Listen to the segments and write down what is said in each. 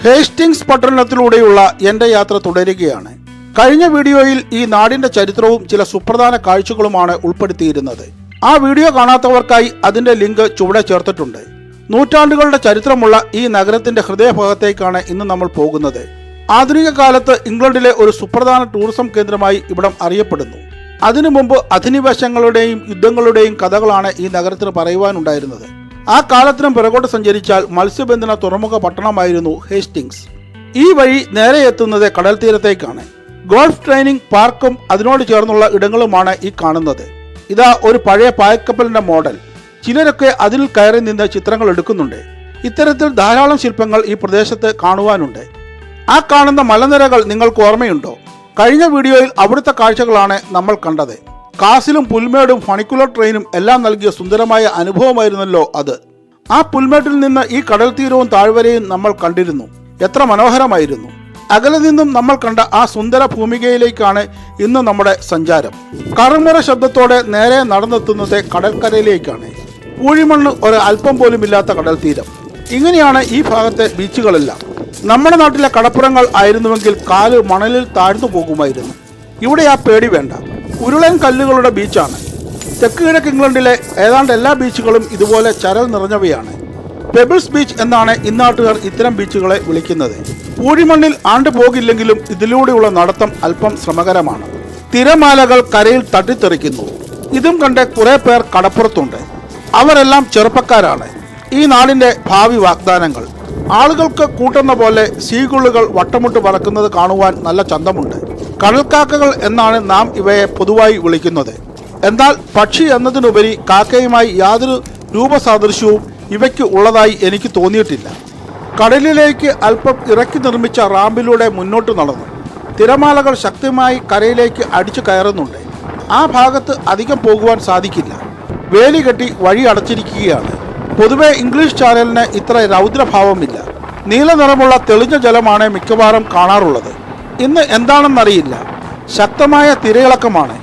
Hastings പട്ടണത്തിലൂടെയുള്ള എൻ്റെ യാത്ര തുടരുകയാണ്. കഴിഞ്ഞ വീഡിയോയിൽ ഈ നാടിന്റെ ചരിത്രവും ചില സുപ്രധാന കാഴ്ചകളുമാണ് ഉൾപ്പെടുത്തിയിരുന്നത്. ആ വീഡിയോ കാണാത്തവർക്കായി അതിന്റെ ലിങ്ക് ചുവടെ ചേർത്തിട്ടുണ്ട്. നൂറ്റാണ്ടുകളുടെ ചരിത്രമുള്ള ഈ നഗരത്തിന്റെ ഹൃദയഭാഗത്തേക്കാണ് ഇന്ന് നമ്മൾ പോകുന്നത്. ആധുനിക കാലത്ത് ഇംഗ്ലണ്ടിലെ ഒരു സുപ്രധാന ടൂറിസം കേന്ദ്രമായി ഇവിടം അറിയപ്പെടുന്നു. അതിനു മുമ്പ് അധിനിവേശങ്ങളുടെയും യുദ്ധങ്ങളുടെയും കഥകളാണ് ഈ നഗരത്തിന് പറയുവാനുണ്ടായിരുന്നത്. ആ കാലത്തിനും പിറകോട്ട് സഞ്ചരിച്ചാൽ മത്സ്യബന്ധന തുറമുഖ പട്ടണമായിരുന്നു ഹേസ്റ്റിങ്സ്. ഈ വഴി നേരെ എത്തുന്നത് കടൽ തീരത്തേക്കാണ്. ഗോൾഫ് ട്രെയിനിങ് പാർക്കും അതിനോട് ചേർന്നുള്ള ഇടങ്ങളുമാണ് ഈ കാണുന്നത്. ഇതാ ഒരു പഴയ പായക്കപ്പലിന്റെ മോഡൽ. ചിലരൊക്കെ അതിൽ കയറി നിന്ന് ചിത്രങ്ങൾ എടുക്കുന്നുണ്ട്. ഇത്തരത്തിൽ ധാരാളം ശില്പങ്ങൾ ഈ പ്രദേശത്ത് കാണുവാനുണ്ട്. ആ കാണുന്ന മലനിരകൾ നിങ്ങൾക്ക് ഓർമ്മയുണ്ടോ? കഴിഞ്ഞ വീഡിയോയിൽ അവിടുത്തെ കാഴ്ചകളാണ് നമ്മൾ കണ്ടത്. കാസിലും പുൽമേടും ഫണിക്കുലർ ട്രെയിനും എല്ലാം നൽകിയ സുന്ദരമായ അനുഭവമായിരുന്നല്ലോ അത്. ആ പുൽമേട്ടിൽ നിന്ന് ഈ കടൽ തീരവും താഴ്വരയും നമ്മൾ കണ്ടിരുന്നു. എത്ര മനോഹരമായിരുന്നു! അകലെ നിന്നും നമ്മൾ കണ്ട ആ സുന്ദര ഭൂമികയിലേക്കാണ് ഇന്ന് നമ്മുടെ സഞ്ചാരം. കറുമുറ ശബ്ദത്തോടെ നേരെ നടന്നെത്തുന്നത് കടൽക്കരയിലേക്കാണ്. പൂഴിമണ്ണ് ഒരു അല്പം പോലും ഇല്ലാത്ത കടൽ തീരം. ഇങ്ങനെയാണ് ഈ ഭാഗത്തെ ബീച്ചുകളെല്ലാം. നമ്മുടെ നാട്ടിലെ കടപ്പുറങ്ങൾ ആയിരുന്നുവെങ്കിൽ കാല് മണലിൽ താഴ്ന്നു പോകുമായിരുന്നു. ഇവിടെ ആ പേടി വേണ്ട. ഉരുളൻ കല്ലുകളുടെ ബീച്ചാണ്. തെക്ക് കിഴക്ക് ഇംഗ്ലണ്ടിലെ ഏതാണ്ട് എല്ലാ ബീച്ചുകളും ഇതുപോലെ ചരൽ നിറഞ്ഞവയാണ്. പെബിൾസ് ബീച്ച് എന്നാണ് ഇന്നാട്ടുകാർ ഇത്തരം ബീച്ചുകളെ വിളിക്കുന്നത്. പൂഴിമണ്ണിൽ ആണ്ട് പോകില്ലെങ്കിലും ഇതിലൂടെയുള്ള നടത്തം അല്പം ശ്രമകരമാണ്. തിരമാലകൾ കരയിൽ തട്ടിത്തെറിക്കുന്നു. ഇതും കണ്ട് കുറെ പേർ കടപ്പുറത്തുണ്ട്. അവരെല്ലാം ചെറുപ്പക്കാരാണ്. ഈ നാടിന്റെ ഭാവി വാഗ്ദാനങ്ങൾ. ആളുകൾക്ക് കൂട്ടുന്ന പോലെ സീഗുള്ളുകൾ വട്ടമുട്ട് പറക്കുന്നത് കാണുവാൻ നല്ല ചന്തമുണ്ട്. കടൽക്കാക്കകൾ എന്നാണ് നാം ഇവയെ പൊതുവായി വിളിക്കുന്നത്. എന്നാൽ പക്ഷി എന്നതിനുപരി കാക്കയുമായി യാതൊരു രൂപസാദൃശ്യവും ഇവയ്ക്ക് ഉള്ളതായി എനിക്ക് തോന്നിയിട്ടില്ല. കടലിലേക്ക് അല്പം ഇറക്കി നിർമ്മിച്ച റാമ്പിലൂടെ മുന്നോട്ട് നടന്നു. തിരമാലകൾ ശക്തമായി കരയിലേക്ക് അടിച്ചു കയറുന്നുണ്ട്. ആ ഭാഗത്ത് അധികം പോകുവാൻ സാധിക്കില്ല. വേലി കെട്ടി വഴി അടച്ചിരിക്കുകയാണ്. പൊതുവെ ഇംഗ്ലീഷ് ചാനലിന് ഇത്ര രൗദ്രഭാവമില്ല. നീല നിറമുള്ള തെളിഞ്ഞ ജലമാണ് മിക്കവാറും കാണാറുള്ളത്. ഇന്ന് എന്താണെന്നറിയില്ല. ശക്തമായ തിരയിളക്കമാണ്.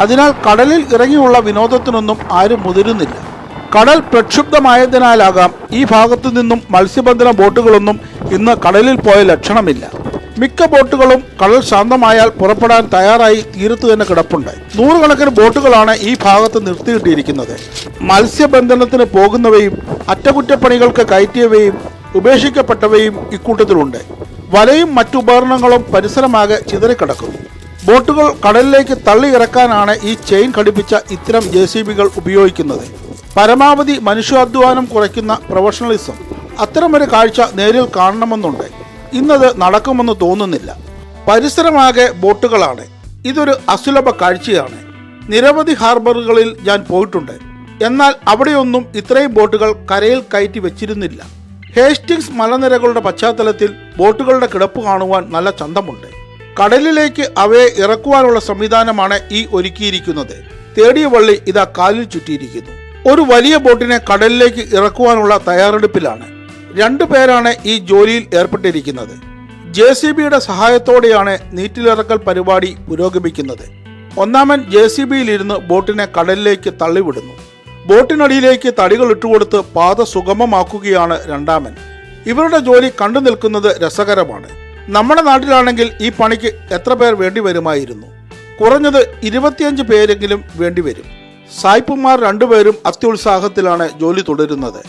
അതിനാൽ കടലിൽ ഇറങ്ങിയുള്ള വിനോദത്തിനൊന്നും ആരും മുതിരുന്നില്ല. കടൽ പ്രക്ഷുബ്ധമായതിനാലാകാം ഈ ഭാഗത്തു നിന്നും മത്സ്യബന്ധന ബോട്ടുകളൊന്നും ഇന്ന് കടലിൽ പോയ ലക്ഷണമില്ല. മിക്ക ബോട്ടുകളും കടൽ ശാന്തമായാൽ പുറപ്പെടാൻ തയ്യാറായി തീരത്ത് തന്നെ കിടപ്പുണ്ട്. നൂറുകണക്കിന് ബോട്ടുകളാണ് ഈ ഭാഗത്ത് നിർത്തിയിട്ടിരിക്കുന്നത്. മത്സ്യബന്ധനത്തിന് പോകുന്നവയും അറ്റകുറ്റപ്പണികൾക്ക് കയറ്റിയവയും ഉപേക്ഷിക്കപ്പെട്ടവയും ഇക്കൂട്ടത്തിലുണ്ട്. വലയും മറ്റുപകരണങ്ങളും പരിസരമാകെ ചിതറിക്കിടക്കുന്നു. ബോട്ടുകൾ കടലിലേക്ക് തള്ളി ഇറക്കാനാണ് ഈ ചെയിൻ ഘടിപ്പിച്ച ഇത്തരം JCBകൾ ഉപയോഗിക്കുന്നത്. പരമാവധി മനുഷ്യാധ്വാനം കുറയ്ക്കുന്ന പ്രൊഫഷണലിസം. അത്തരമൊരു കാഴ്ച നേരിൽ കാണണമെന്നുണ്ട്. ഇന്നത് നടക്കുമെന്ന് തോന്നുന്നില്ല. പരിസരമാകെ ബോട്ടുകളാണ്. ഇതൊരു അസുലഭ കാഴ്ചയാണ്. നിരവധി ഹാർബറുകളിൽ ഞാൻ പോയിട്ടുണ്ട്. എന്നാൽ അവിടെയൊന്നും ഇത്രയും ബോട്ടുകൾ കരയിൽ കയറ്റി വെച്ചിരുന്നില്ല. ഹേസ്റ്റിങ്സ് മലനിരകളുടെ പശ്ചാത്തലത്തിൽ ബോട്ടുകളുടെ കിടപ്പ് കാണുവാൻ നല്ല ചന്തമുണ്ട്. കടലിലേക്ക് അവയെ ഇറക്കുവാനുള്ള സംവിധാനമാണ് ഈ ഒരുക്കിയിരിക്കുന്നത്. തേടിയ വള്ളി ഇതാ കാലിൽ ചുറ്റിയിരിക്കുന്നു. ഒരു വലിയ ബോട്ടിനെ കടലിലേക്ക് ഇറക്കുവാനുള്ള തയ്യാറെടുപ്പിലാണ്. 2 പേരാണ് ഈ ജോലിയിൽ ഏർപ്പെട്ടിരിക്കുന്നത്. JCBയുടെ സഹായത്തോടെയാണ് നീറ്റിലിറക്കൽ പരിപാടി പുരോഗമിക്കുന്നത്. ഒന്നാമൻ JCBയിലിരുന്ന് ബോട്ടിനെ കടലിലേക്ക് തള്ളിവിടുന്നു. ബോട്ടിനടിയിലേക്ക് തടികൾ ഇട്ടുകൊടുത്ത് പാത സുഗമമാക്കുകയാണ് രണ്ടാമൻ. ഇവരുടെ ജോലി കണ്ടു നിൽക്കുന്നത് രസകരമാണ്. നമ്മുടെ നാട്ടിലാണെങ്കിൽ ഈ പണിക്ക് എത്ര പേർ വേണ്ടി വരുമായിരുന്നു? കുറഞ്ഞത് 25 പേരെങ്കിലും വേണ്ടിവരും. സായിപ്പുമാർ 2 പേരും അത്യുത്സാഹത്തിലാണ് ജോലി തുടരുന്നത്.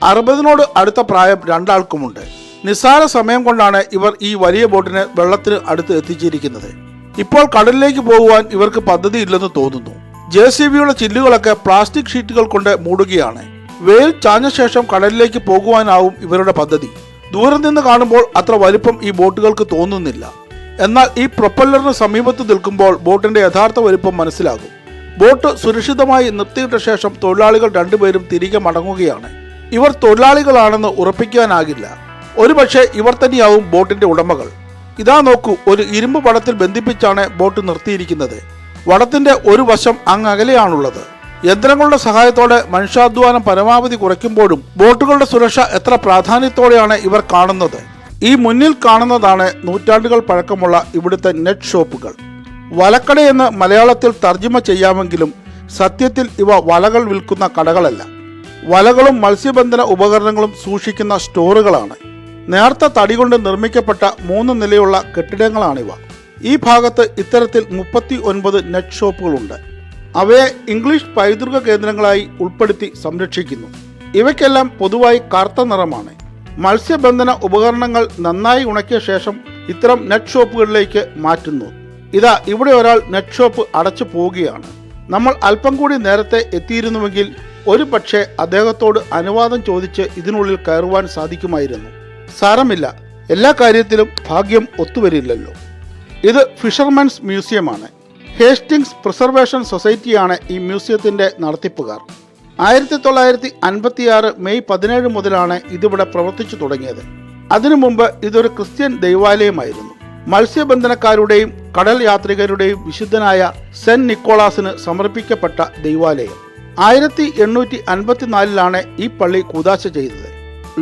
60നോട് അടുത്ത പ്രായം 2 ആൾക്കുമുണ്ട്. നിസ്സാര സമയം കൊണ്ടാണ് ഇവർ ഈ വലിയ ബോട്ടിനെ വെള്ളത്തിന് അടുത്ത് എത്തിച്ചിരിക്കുന്നത്. ഇപ്പോൾ കടലിലേക്ക് പോകുവാൻ ഇവർക്ക് പദ്ധതിയില്ലെന്ന് തോന്നുന്നു. JCBയുടെ ചില്ലുകളൊക്കെ പ്ലാസ്റ്റിക് ഷീറ്റുകൾ കൊണ്ട് മൂടുകയാണ്. വെയിൽ ചാഞ്ഞ ശേഷം കടലിലേക്ക് പോകുവാനാവും ഇവരുടെ പദ്ധതി. ദൂരം നിന്ന് കാണുമ്പോൾ അത്ര വലിപ്പം ഈ ബോട്ടുകൾക്ക് തോന്നുന്നില്ല. എന്നാൽ ഈ പ്രൊപ്പല്ലറിന് സമീപത്ത് നിൽക്കുമ്പോൾ ബോട്ടിന്റെ യഥാർത്ഥ വലിപ്പം മനസ്സിലാകും. ബോട്ട് സുരക്ഷിതമായി നിർത്തിയിട്ട ശേഷം തൊഴിലാളികൾ 2 പേരും തിരികെ മടങ്ങുകയാണ്. ഇവർ തൊഴിലാളികളാണെന്ന് ഉറപ്പിക്കാനാകില്ല. ഒരുപക്ഷെ ഇവർ തന്നെയാവും ബോട്ടിന്റെ ഉടമകൾ. ഇതാ നോക്കൂ, ഒരു ഇരുമ്പ് വടത്തിൽ ബന്ധിപ്പിച്ചാണ് ബോട്ട് നിർത്തിയിരിക്കുന്നത്. വടത്തിന്റെ ഒരു വശം അങ്ങകലെയാണുള്ളത്. യന്ത്രങ്ങളുടെ സഹായത്തോടെ മനുഷ്യാധ്വാനം പരമാവധി കുറയ്ക്കുമ്പോഴും ബോട്ടുകളുടെ സുരക്ഷ എത്ര പ്രാധാന്യത്തോടെയാണ് ഇവർ കാണുന്നത്. ഈ മുന്നിൽ കാണുന്നതാണ് നൂറ്റാണ്ടുകൾ പഴക്കമുള്ള ഇവിടുത്തെ നെറ്റ് ഷോപ്പുകൾ. വലക്കടയെന്ന് മലയാളത്തിൽ തർജ്ജിമ ചെയ്യാമെങ്കിലും സത്യത്തിൽ ഇവ വലകൾ വിൽക്കുന്ന കടകളല്ല. വലകളും മത്സ്യബന്ധന ഉപകരണങ്ങളും സൂക്ഷിക്കുന്ന സ്റ്റോറുകളാണ്. നേർത്ത തടി കൊണ്ട് നിർമ്മിക്കപ്പെട്ട 3 നിലയുള്ള കെട്ടിടങ്ങളാണിവ. ഈ ഭാഗത്ത് ഇത്തരത്തിൽ 39 നെറ്റ് ഷോപ്പുകളുണ്ട്. അവയെ ഇംഗ്ലീഷ് പൈതൃക കേന്ദ്രങ്ങളായി ഉൾപ്പെടുത്തി സംരക്ഷിക്കുന്നു. ഇവയ്ക്കെല്ലാം പൊതുവായി കറുത്ത നിറമാണ്. മത്സ്യബന്ധന ഉപകരണങ്ങൾ നന്നായി ഉണക്കിയ ശേഷം ഇത്തരം നെറ്റ് ഷോപ്പുകളിലേക്ക് മാറ്റുന്നു. ഇതാ ഇവിടെ ഒരാൾ നെറ്റ് ഷോപ്പ് അടച്ചു പോവുകയാണ്. നമ്മൾ അല്പം കൂടി നേരത്തെ എത്തിയിരുന്നുവെങ്കിൽ ഒരു പക്ഷേ അദ്ദേഹത്തോട് അനുവാദം ചോദിച്ച് ഇതിനുള്ളിൽ കയറുവാൻ സാധിക്കുമായിരുന്നു. സാരമില്ല, എല്ലാ കാര്യത്തിലും ഭാഗ്യം ഒത്തുവരില്ലല്ലോ. ഇത് ഫിഷർമാൻസ് മ്യൂസിയമാണ്. ഹേസ്റ്റിങ്സ് പ്രിസർവേഷൻ സൊസൈറ്റിയാണ് ഈ മ്യൂസിയത്തിന്റെ നടത്തിപ്പുകാർ. 1956 മെയ് 17 മുതലാണ് ഇതിവിടെ പ്രവർത്തിച്ചു തുടങ്ങിയത്. അതിനു മുമ്പ് ഇതൊരു ക്രിസ്ത്യൻ ദൈവാലയമായിരുന്നു. മത്സ്യബന്ധനക്കാരുടെയും കടൽ യാത്രികരുടെയും വിശുദ്ധനായ സെന്റ് നിക്കോളാസിന് സമർപ്പിക്കപ്പെട്ട ദൈവാലയം. 1854 ഈ പള്ളി കൂദാശ ചെയ്തത്.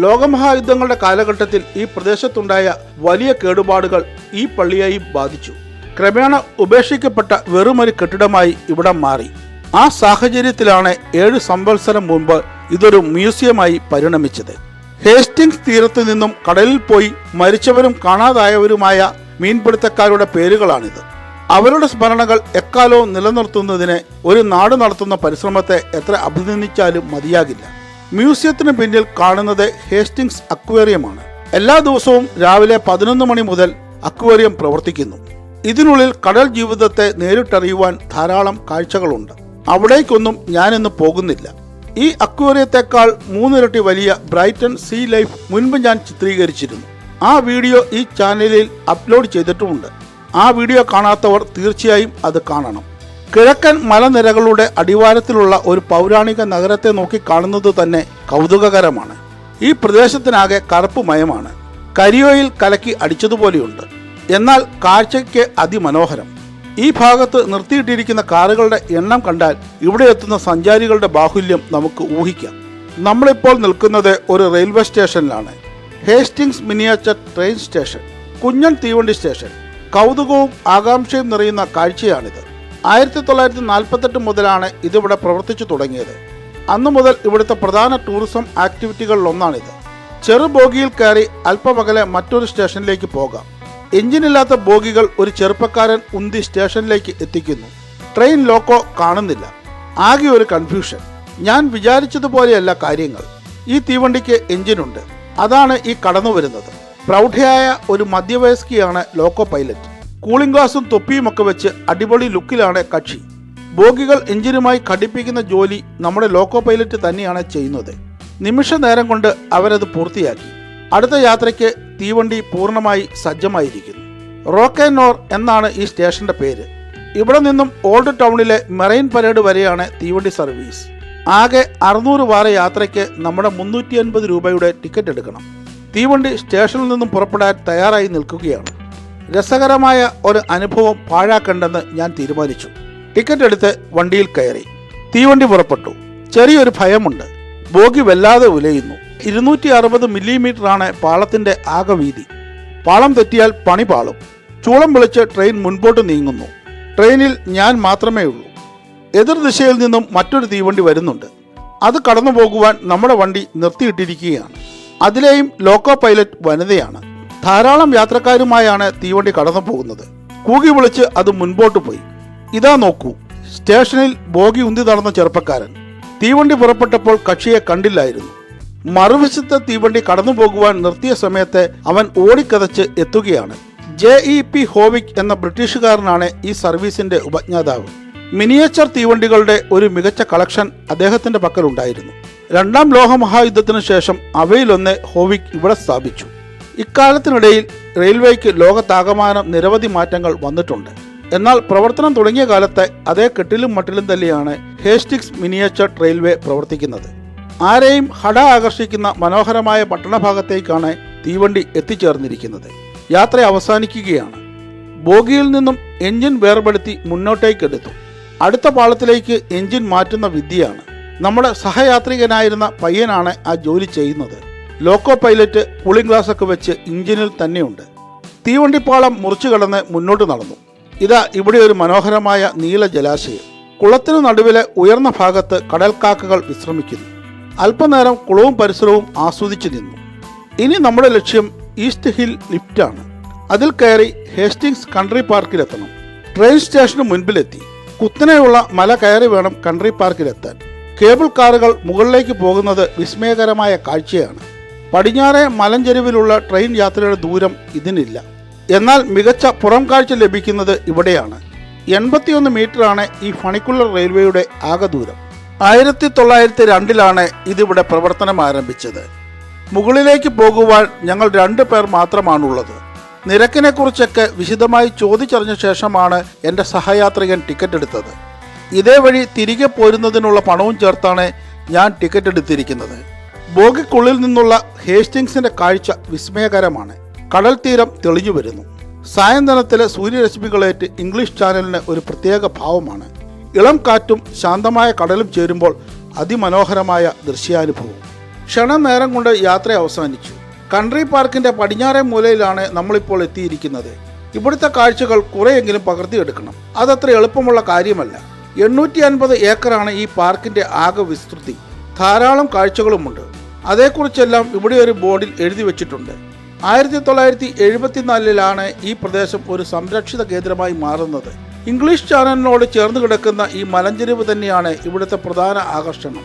ലോകമഹായുദ്ധങ്ങളുടെ കാലഘട്ടത്തിൽ ഈ പ്രദേശത്തുണ്ടായ വലിയ കേടുപാടുകൾ ഈ പള്ളിയെയും ബാധിച്ചു. ക്രമേണ ഉപേക്ഷിക്കപ്പെട്ട വെറുമൊരു കെട്ടിടമായി ഇവിടം മാറി. ആ സാഹചര്യത്തിലാണ് 7 സംവത്സരം മുൻപ് ഇതൊരു മ്യൂസിയമായി പരിണമിച്ചത്. ഹേസ്റ്റിങ്സ് തീരത്തു നിന്നും കടലിൽ പോയി മരിച്ചവരും കാണാതായവരുമായ മീൻപിടുത്തക്കാരുടെ പേരുകളാണിത്. അവരുടെ സ്മരണകൾ എക്കാലവും നിലനിർത്തുന്നതിന് ഒരു നാട് നടത്തുന്ന പരിശ്രമത്തെ എത്ര അഭിനന്ദിച്ചാലും മതിയാകില്ല. മ്യൂസിയത്തിന് പിന്നിൽ കാണുന്നത് ഹേസ്റ്റിങ്സ് അക്വേറിയമാണ്. എല്ലാ ദിവസവും രാവിലെ 11 മണി മുതൽ അക്വേറിയം പ്രവർത്തിക്കുന്നു. ഇതിനുള്ളിൽ കടൽ ജീവിതത്തെ നേരിട്ടറിയുവാൻ ധാരാളം കാഴ്ചകളുണ്ട്. അവിടേക്കൊന്നും ഞാനിന്ന് പോകുന്നില്ല. ഈ അക്വേറിയത്തെക്കാൾ 3 ഇരട്ടി വലിയ ബ്രൈറ്റൺ സീ ലൈഫ് മുൻപ് ഞാൻ ചിത്രീകരിച്ചിരുന്നു. ആ വീഡിയോ ഈ ചാനലിൽ അപ്ലോഡ് ചെയ്തിട്ടുമുണ്ട്. ആ വീഡിയോ കാണാത്തവർ തീർച്ചയായും അത് കാണണം. കിഴക്കൻ മലനിരകളുടെ അടിവാരത്തിലുള്ള ഒരു പൗരാണിക നഗരത്തെ നോക്കി കാണുന്നത് തന്നെ കൗതുകകരമാണ്. ഈ പ്രദേശത്തിനാകെ കറുപ്പ് മയമാണ്. കരിയോയിൽ കലക്കി അടിച്ചതുപോലെയുണ്ട്. എന്നാൽ കാഴ്ചയ്ക്ക് അതിമനോഹരം. ഈ ഭാഗത്ത് നിർത്തിയിട്ടിരിക്കുന്ന കാറുകളുടെ എണ്ണം കണ്ടാൽ ഇവിടെ എത്തുന്ന സഞ്ചാരികളുടെ ബാഹുല്യം നമുക്ക് ഊഹിക്കാം. നമ്മളിപ്പോൾ നിൽക്കുന്നത് ഒരു റെയിൽവേ സ്റ്റേഷനിലാണ്. ഹേസ്റ്റിങ്സ് മിനിയേച്ചർ ട്രെയിൻ സ്റ്റേഷൻ, കുഞ്ഞൻ തീവണ്ടി സ്റ്റേഷൻ. കൗതുകവും ആകാംക്ഷയും നിറയുന്ന കാഴ്ചയാണിത്. 1948 മുതലാണ് ഇതിവിടെ പ്രവർത്തിച്ചു തുടങ്ങിയത്. അന്നു മുതൽ ഇവിടുത്തെ പ്രധാന ടൂറിസം ആക്ടിവിറ്റികളിലൊന്നാണിത്. ചെറു ബോഗിയിൽ കയറി അല്പമകലെ മറ്റൊരു സ്റ്റേഷനിലേക്ക് പോകാം. എഞ്ചിനില്ലാത്ത ബോഗികൾ ഒരു ചെറുപ്പക്കാരൻ ഉന്തി സ്റ്റേഷനിലേക്ക് എത്തിക്കുന്നു. ട്രെയിൻ ലോക്കോ കാണുന്നില്ല. ആകെ ഒരു കൺഫ്യൂഷൻ. ഞാൻ വിചാരിച്ചതുപോലെയല്ല കാര്യങ്ങൾ. ഈ തീവണ്ടിക്ക് എഞ്ചിനുണ്ട്. അതാണ് ഈ കടന്നു വരുന്നത്. പ്രൗഢയായ ഒരു മധ്യവയസ്കയാണ് ലോക്കോ പൈലറ്റ്. കൂളിംഗ് ഗ്ലാസും തൊപ്പിയുമൊക്കെ വെച്ച് അടിപൊളി ലുക്കിലാണ് കക്ഷി. ബോഗികൾ എഞ്ചിനുമായി ഘടിപ്പിക്കുന്ന ജോലി നമ്മുടെ ലോക്കോ പൈലറ്റ് തന്നെയാണ് ചെയ്യുന്നത്. നിമിഷ നേരം കൊണ്ട് അവരത് പൂർത്തിയാക്കി. അടുത്ത യാത്രയ്ക്ക് തീവണ്ടി പൂർണ്ണമായി സജ്ജമായിരിക്കുന്നു. റോക്കനോർ എന്നാണ് ഈ സ്റ്റേഷന്റെ പേര്. ഇവിടെ നിന്നും ഓൾഡ് ടൗണിലെ മെറൈൻ പരേഡ് വരെയാണ് തീവണ്ടി സർവീസ്. ആകെ 600 വാര യാത്രയ്ക്ക് നമ്മുടെ 350 രൂപയുടെ ടിക്കറ്റ് എടുക്കണം. തീവണ്ടി സ്റ്റേഷനിൽ നിന്നും പുറപ്പെടാൻ തയ്യാറായി നിൽക്കുകയാണ്. രസകരമായ ഒരു അനുഭവം പാഴാക്കണ്ടെന്ന് ഞാൻ തീരുമാനിച്ചു. ടിക്കറ്റ് എടുത്ത് വണ്ടിയിൽ കയറി. തീവണ്ടി പുറപ്പെട്ടു. ചെറിയൊരു ഭയമുണ്ട്. ബോഗി വല്ലാതെ ഉലയുന്നു. 260 മില്ലിമീറ്ററാണ് പാളത്തിന്റെ ആകെ വീതി. പാളം തെറ്റിയാൽ പണി പാളും. ചൂളം വിളിച്ച് ട്രെയിൻ മുൻപോട്ട് നീങ്ങുന്നു. ട്രെയിനിൽ ഞാൻ മാത്രമേ ഉള്ളൂ. എതിർദിശയിൽ നിന്നും മറ്റൊരു തീവണ്ടി വരുന്നുണ്ട്. അത് കടന്നു പോകുവാൻ നമ്മുടെ വണ്ടി നിർത്തിയിട്ടിരിക്കുകയാണ്. അതിലെയും ലോക്കോ പൈലറ്റ് വനിതയാണ്. ധാരാളം യാത്രക്കാരുമായാണ് തീവണ്ടി കടന്നു പോകുന്നത്. കൂകി വിളിച്ച് അത് മുൻപോട്ട് പോയി. ഇതാ നോക്കൂ, സ്റ്റേഷനിൽ ബോഗി ഉന്തി നടന്ന ചെറുപ്പക്കാരൻ. തീവണ്ടി പുറപ്പെട്ടപ്പോൾ കക്ഷിയെ കണ്ടില്ലായിരുന്നു. മറുവശത്തെ തീവണ്ടി കടന്നു പോകുവാൻ നിർത്തിയ സമയത്ത് അവൻ ഓടിക്കതച്ച് എത്തുകയാണ്. JEP ഹോവിക് എന്ന ബ്രിട്ടീഷുകാരനാണ് ഈ സർവീസിന്റെ ഉപജ്ഞാതാവ്. മിനിയേച്ചർ തീവണ്ടികളുടെ ഒരു മികച്ച കളക്ഷൻ അദ്ദേഹത്തിന്റെ പക്കലുണ്ടായിരുന്നു. 2ാം ലോകമഹായുദ്ധത്തിനു ശേഷം അവയിലൊന്ന് ഹോവിക് ഇവിടെ സ്ഥാപിച്ചു. ഇക്കാലത്തിനിടയിൽ റെയിൽവേക്ക് ലോകത്താകമാനം നിരവധി മാറ്റങ്ങൾ വന്നിട്ടുണ്ട്. എന്നാൽ പ്രവർത്തനം തുടങ്ങിയ കാലത്തെ അതേ കെട്ടിലും മട്ടിലും തന്നെയാണ് ഹേസ്റ്റിങ്സ് മിനിയേച്ചർ റെയിൽവേ പ്രവർത്തിക്കുന്നത്. ആരെയും ഹഠ ആകർഷിക്കുന്ന മനോഹരമായ പട്ടണഭാഗത്തേക്കാണ് തീവണ്ടി എത്തിച്ചേർന്നിരിക്കുന്നത്. യാത്ര അവസാനിക്കുകയാണ്. ബോഗിയിൽ നിന്നും എഞ്ചിൻ വേർപെടുത്തി മുന്നോട്ടേക്കെടുത്തു. അടുത്ത പാളത്തിലേക്ക് എഞ്ചിൻ മാറ്റുന്ന വിദ്യയാണ്. നമ്മുടെ സഹയാത്രികനായിരുന്ന പയ്യനാണ് ആ ജോലി ചെയ്യുന്നത്. ലോക്കോ പൈലറ്റ് കൂളിംഗ് ഗ്ലാസ് ഒക്കെ വെച്ച് എഞ്ചിനിൽ തന്നെയുണ്ട്. തീവണ്ടിപ്പാളം മുറിച്ചു കടന്ന് മുന്നോട്ട് നടന്നു. ഇതാ ഇവിടെ ഒരു മനോഹരമായ നീല ജലാശയം. കുളത്തിനു നടുവിലെ ഉയർന്ന ഭാഗത്ത് കടൽക്കാക്കകൾ വിശ്രമിക്കുന്നു. അല്പനേരം കുളവും പരിസരവും ആസ്വദിച്ചു നിന്നു. ഇനി നമ്മുടെ ലക്ഷ്യം ഈസ്റ്റ് ഹിൽ ലിഫ്റ്റാണ്. അതിൽ കയറി ഹേസ്റ്റിങ്സ് കൺട്രി പാർക്കിലെത്തണം. ട്രെയിൻ സ്റ്റേഷന് മുൻപിലെത്തി. കുത്തനെയുള്ള മല കയറി വേണം കൺട്രി പാർക്കിലെത്താൻ. കേബിൾ കാറുകൾ മുകളിലേക്ക് പോകുന്നത് വിസ്മയകരമായ കാഴ്ചയാണ്. പടിഞ്ഞാറെ മലഞ്ചെരുവിലുള്ള ട്രെയിൻ യാത്രയുടെ ദൂരം ഇതിനില്ല. എന്നാൽ മികച്ച പുറം കാഴ്ച ലഭിക്കുന്നത് ഇവിടെയാണ്. 81 മീറ്ററാണ് ഈ ഫണിക്കുലർ റെയിൽവേയുടെ ആകെ ദൂരം. 1902 ഇതിവിടെ പ്രവർത്തനം ആരംഭിച്ചത്. മുകളിലേക്ക് പോകുവാൻ ഞങ്ങൾ 2 പേർ മാത്രമാണുള്ളത്. നിരക്കിനെ കുറിച്ചൊക്കെ വിശദമായി ചോദിച്ചറിഞ്ഞ ശേഷമാണ് എൻ്റെ സഹയാത്രികൻ ടിക്കറ്റ് എടുത്തത്. ഇതേ വഴി തിരികെ പോരുന്നതിനുള്ള പണവും ചേർത്താണ് ഞാൻ ടിക്കറ്റ് എടുത്തിരിക്കുന്നത്. ബോഗിക്കുള്ളിൽ നിന്നുള്ള ഹേസ്റ്റിങ്സിന്റെ കാഴ്ച വിസ്മയകരമാണ്. കടൽ തീരം തെളിഞ്ഞു വരുന്നു. സായന്തനത്തിലെ സൂര്യരശ്മികളേറ്റ് ഇംഗ്ലീഷ് ചാനലിന് ഒരു പ്രത്യേക ഭാവമാണ്. ഇളം കാറ്റും ശാന്തമായ കടലും ചേരുമ്പോൾ അതിമനോഹരമായ ദൃശ്യാനുഭവം. ക്ഷണനേരം കൊണ്ട് യാത്ര അവസാനിച്ചു. കൺട്രി പാർക്കിന്റെ പടിഞ്ഞാറേ മൂലയിലാണ് നമ്മളിപ്പോൾ എത്തിയിരിക്കുന്നത്. ഇവിടുത്തെ കാഴ്ചകൾ കുറെയെങ്കിലും പകർത്തിയെടുക്കണം. അതത്ര എളുപ്പമുള്ള കാര്യമല്ല. 850 ഏക്കറാണ് ഈ പാർക്കിന്റെ ആകെ വിസ്തൃതി. ധാരാളം കാഴ്ചകളുമുണ്ട്. അതേക്കുറിച്ചെല്ലാം ഇവിടെ ഒരു ബോർഡിൽ എഴുതി വെച്ചിട്ടുണ്ട്. 1974 ഈ പ്രദേശം ഒരു സംരക്ഷിത കേന്ദ്രമായി മാറുന്നത്. ഇംഗ്ലീഷ് ചാനലിനോട് ചേർന്ന് കിടക്കുന്ന ഈ മലഞ്ചെരിവ് തന്നെയാണ് ഇവിടുത്തെ പ്രധാന ആകർഷണം.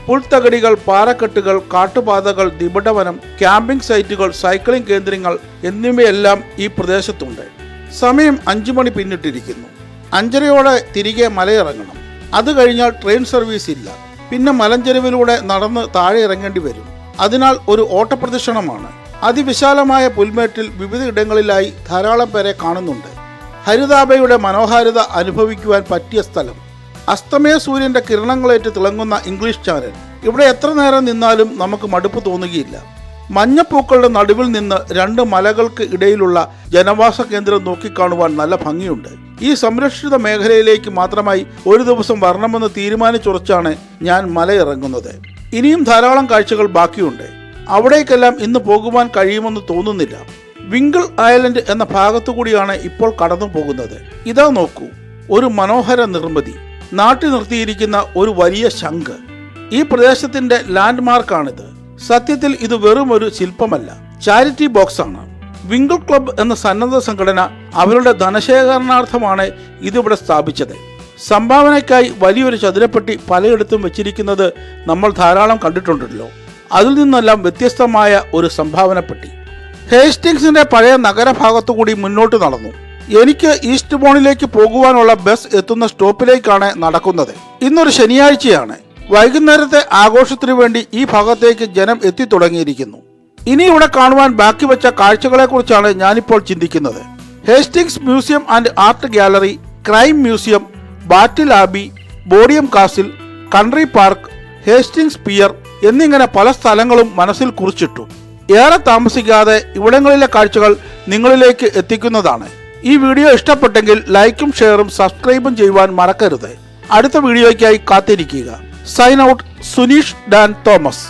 പുൽത്തകടികൾ, പാറക്കെട്ടുകൾ, കാട്ടുപാതകൾ, നിബിഡവനം, ക്യാമ്പിംഗ് സൈറ്റുകൾ, സൈക്ലിംഗ് കേന്ദ്രങ്ങൾ എന്നിവയെല്ലാം ഈ പ്രദേശത്തുണ്ട്. സമയം 5 മണി പിന്നിട്ടിരിക്കുന്നു. 5:30 തിരികെ മലയിറങ്ങണം. അത് കഴിഞ്ഞാൽ ട്രെയിൻ സർവീസ് ഇല്ല. പിന്നെ മലഞ്ചെരുവിലൂടെ നടന്ന് താഴെ ഇറങ്ങേണ്ടി വരും. അതിനാൽ ഒരു ഓട്ടപ്രദക്ഷിണമാണ്. അതിവിശാലമായ പുൽമേട്ടിൽ വിവിധ ഇടങ്ങളിലായി ധാരാളം പേരെ കാണുന്നുണ്ട്. ഹരിതാഭയുടെ മനോഹാരിത അനുഭവിക്കുവാൻ പറ്റിയ സ്ഥലം. അസ്തമയ സൂര്യന്റെ കിരണങ്ങളേറ്റ് തിളങ്ങുന്ന ഇംഗ്ലീഷ് ചാനൽ. ഇവിടെ എത്ര നേരം നിന്നാലും നമുക്ക് മടുപ്പ് തോന്നുകയില്ല. മഞ്ഞപ്പൂക്കളുടെ നടുവിൽ നിന്ന് 2 മലകൾക്ക് ഇടയിലുള്ള ജനവാസ കേന്ദ്രം നോക്കിക്കാണുവാൻ നല്ല ഭംഗിയുണ്ട്. ഈ സംരക്ഷിത മേഖലയിലേക്ക് മാത്രമായി ഒരു ദിവസം വരണമെന്ന് തീരുമാനിച്ചുറച്ചാണ് ഞാൻ മലയിറങ്ങുന്നത്. ഇനിയും ധാരാളം കാഴ്ചകൾ ബാക്കിയുണ്ട്. അവിടേക്കെല്ലാം ഇന്ന് പോകുവാൻ കഴിയുമെന്ന് തോന്നുന്നില്ല. വിങ്കിൾ ഐലൻഡ് എന്ന ഭാഗത്തുകൂടിയാണ് ഇപ്പോൾ കടന്നു പോകുന്നത്. ഇതാ നോക്കൂ, ഒരു മനോഹര നിർമ്മിതി. നാട്ടി നിർത്തിയിരിക്കുന്ന ഒരു വലിയ ശംഖ്. ഈ പ്രദേശത്തിന്റെ ലാൻഡ് മാർക്കാണിത്. സത്യത്തിൽ ഇത് വെറും ഒരു ശില്പമല്ല, ചാരിറ്റി ബോക്സ് ആണ്. വിങ്കിൾ ക്ലബ് എന്ന സന്നദ്ധ സംഘടന അവരുടെ ധനശേഖരണാർത്ഥമാണ് ഇതിവിടെ സ്ഥാപിച്ചത്. സംഭാവനയ്ക്കായി വലിയൊരു ചതുരപ്പെട്ടി പലയിടത്തും വെച്ചിരിക്കുന്നത് നമ്മൾ ധാരാളം കണ്ടിട്ടുണ്ടല്ലോ. അതിൽ നിന്നെല്ലാം വ്യത്യസ്തമായ ഒരു സംഭാവനപ്പെട്ടി. ഹേസ്റ്റിങ്സിന്റെ പഴയ നഗരഭാഗത്തുകൂടി മുന്നോട്ട് നടന്നു. എനിക്ക് ഈസ്റ്റ് ബോണിലേക്ക് പോകുവാനുള്ള ബസ് എത്തുന്ന സ്റ്റോപ്പിലേക്കാണ് നടക്കുന്നത്. ഇന്നൊരു ശനിയാഴ്ചയാണ്. വൈകുന്നേരത്തെ ആഘോഷത്തിനു വേണ്ടി ഈ ഭാഗത്തേക്ക് ജനം എത്തിത്തുടങ്ങിയിരിക്കുന്നു. ഇനി ഇവിടെ കാണുവാൻ ബാക്കി വെച്ച കാഴ്ചകളെ കുറിച്ചാണ് ഞാനിപ്പോൾ ചിന്തിക്കുന്നത്. Hastings museum and art gallery, crime museum, Battle Abbey, Bodiam Castle, country park, Hastings pier എന്നിങ്ങനെ പല സ്ഥലങ്ങളും മനസ്സിൽ കുറിച്ചിട്ടു. ഏറെ താമസിക്കാതെ ഇവിടങ്ങളിലെ കാഴ്ചകൾ നിങ്ങളിലേക്ക് എത്തിക്കുന്നതാണ്. ഈ വീഡിയോ ഇഷ്ടപ്പെട്ടെങ്കിൽ ലൈക്കും ഷെയറും സബ്സ്ക്രൈബും ചെയ്യുവാൻ മറക്കരുത്. അടുത്ത വീഡിയോയ്ക്കായി കാത്തിരിക്കുക. Sign out, Suneesh Dan Thomas.